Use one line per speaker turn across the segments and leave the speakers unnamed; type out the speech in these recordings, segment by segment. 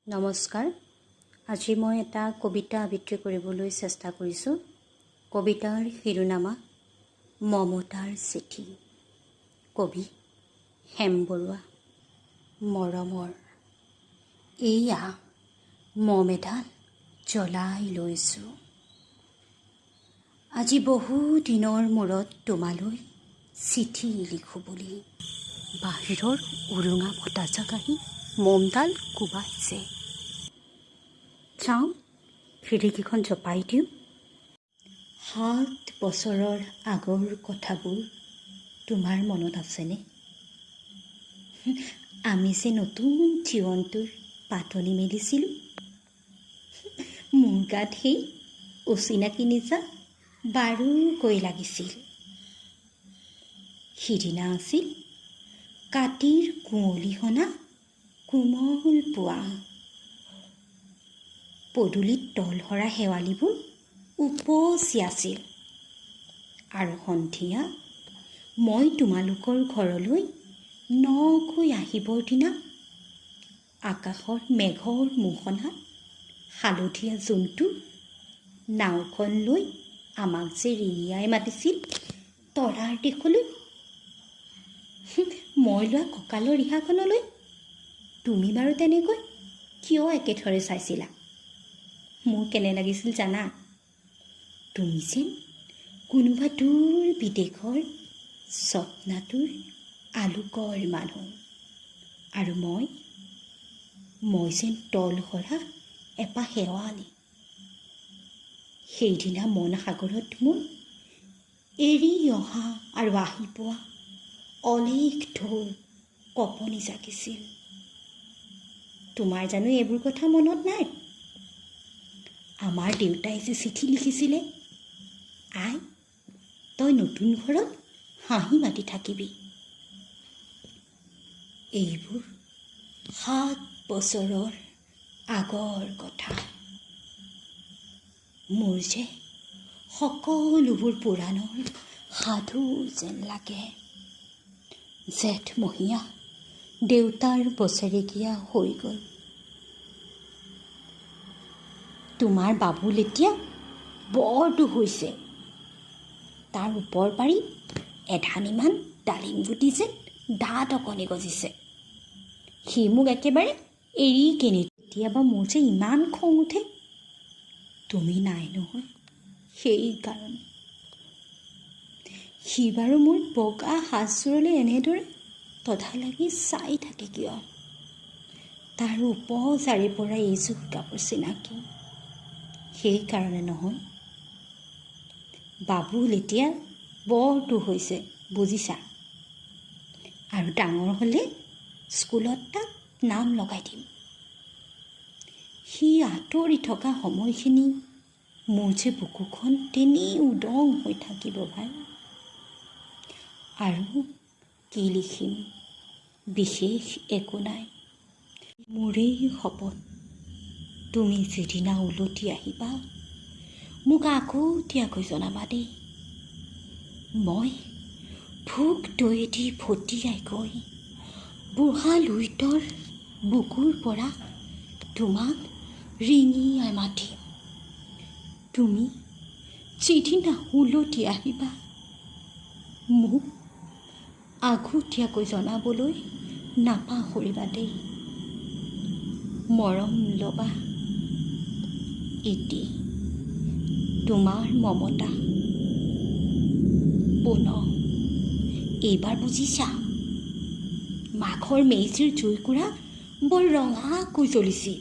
নমস্কাৰ। আজি মই এটা কবিতা আবৃত্তি কৰিবলৈ চেষ্টা কৰিছোঁ। কবিতাৰ শিৰোনামা মমতাৰ চিঠি। কবি হেম বৰুৱা। মৰমৰ এইয়া মম এডাল জ্বলাই লৈছোঁ। আজি বহু দিনৰ মূৰত তোমালৈ চিঠি লিখোঁ বুলি বাহিৰৰ উৰুঙা বতাহজাক আহি মমডাল কোবাইছে। চাওঁ, খিৰিকীখন জপাই দিওঁ। 7 বছৰৰ আগৰ কথাবোৰ তোমাৰ মনত আছেনে? আমি যে নতুন জীৱনটোৰ পাতনি মেলিছিলোঁ। মোৰ গাত সেই অচিনাকি নিজা বাৰুকৈ লাগিছিল। সিদিনা আছিল কাতিৰ কুঁৱলী সনা কোমল পুৱা। পদূলিত তলসৰা শেৱালিবোৰ উপচি আছিল। আৰু সন্ধিয়া মই তোমালোকৰ ঘৰলৈ নকৈ আহিবৰ দিনা আকাশৰ মেঘৰ মোহনাত হালধীয়া জোনটো নাওখন লৈ আমাক যে ৰিঙিয়াই মাতিছিল তৰাৰ দেশলৈ। মই লোৱা কঁকালৰ ৰিহাখনলৈ তুমি বাৰু তেনেকৈ কিয় একেথৰে চাইছিলা? মোৰ কেনে লাগিছিল জানা? তুমি যেন কোনোবা দূৰ বিদেশৰ স্বপ্নাতুৰ আলোকৰ মানুহ, আৰু মই যেন তলসৰা এপাহ শেৱালি। সেইদিনা মন সাগৰত মোৰ এৰি অহা আৰু আহি পোৱা অলেখ ঢৌৰ কঁপনি জাগিছিল। তোমাৰ জানো এইবোৰ কথা মনত নাই? আমাৰ দেউতাই যে চিঠি লিখিছিলে, আই তই নতুন ঘৰত হাঁহি মাতি থাকিবি। এইবোৰ 7 বছৰৰ আগৰ কথা। মোৰ যে সকলোবোৰ পুৰাণৰ সাধু যেন লাগে। জেঠমহীয়া দেউতাৰ বছৰেকীয়া হৈ গ'ল। তোমাৰ বাবুল এতিয়া বৰটো হৈছে। তাৰ ওপৰ পাৰি এধানিমান ডালিম গুটি যে দাঁত অকণি গজিছে। সি মোক একেবাৰে এৰি কেনি। কেতিয়াবা মোৰ যে ইমান খং উঠে, তুমি নাই নহয় সেইকাৰণে। সি বাৰু মোৰ বগা সাজযোৰলৈ এনেদৰে তধা লাগি চাই থাকে কিয়? তাৰ উপজাৰে পৰা এইযোৰ কাপোৰ চিনাকি সেইকাৰণে নহয়। বাবুল এতিয়া বৰটো হৈছে, বুজিছা? আৰু ডাঙৰ হ'লে স্কুলত তাক নাম লগাই দিম। সি আঁতৰি থকা সময়খিনি মোৰ যে বুকুখন তেনেই উদং হৈ থাকিব ভাই। আৰু কি লিখিম, বিশেষ একো নাই। মোৰেই শপত, তুমি যিদিনা উলটি আহিবা মোক আগতীয়াকৈ জনাবা দেই। মই ভোক দৈয়েদি ভটিয়াই গৈ বুঢ়া লুইতৰ বুকুৰ পৰা তোমাক ৰিঙিয়াই মাতিম। তুমি যিদিনা উলটি আহিবা মোক আগতীয়াকৈ জনাবলৈ নাপাহৰিবা দেই। মৰম ল'বা। ইতি তোমাৰ মমতা। পুনঃ এইবাৰ বুজিছা, মাঘৰ মেজিৰ জুইকুৰা বৰ ৰঙাকৈ জ্বলিছিল।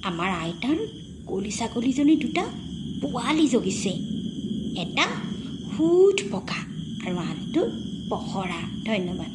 আমাৰ আইতাৰ কলি ছাগলীজনী দুটা পোৱালি জগিছে। এটা সুত পকা আৰু আনটো পখৰা। ধন্যবাদ।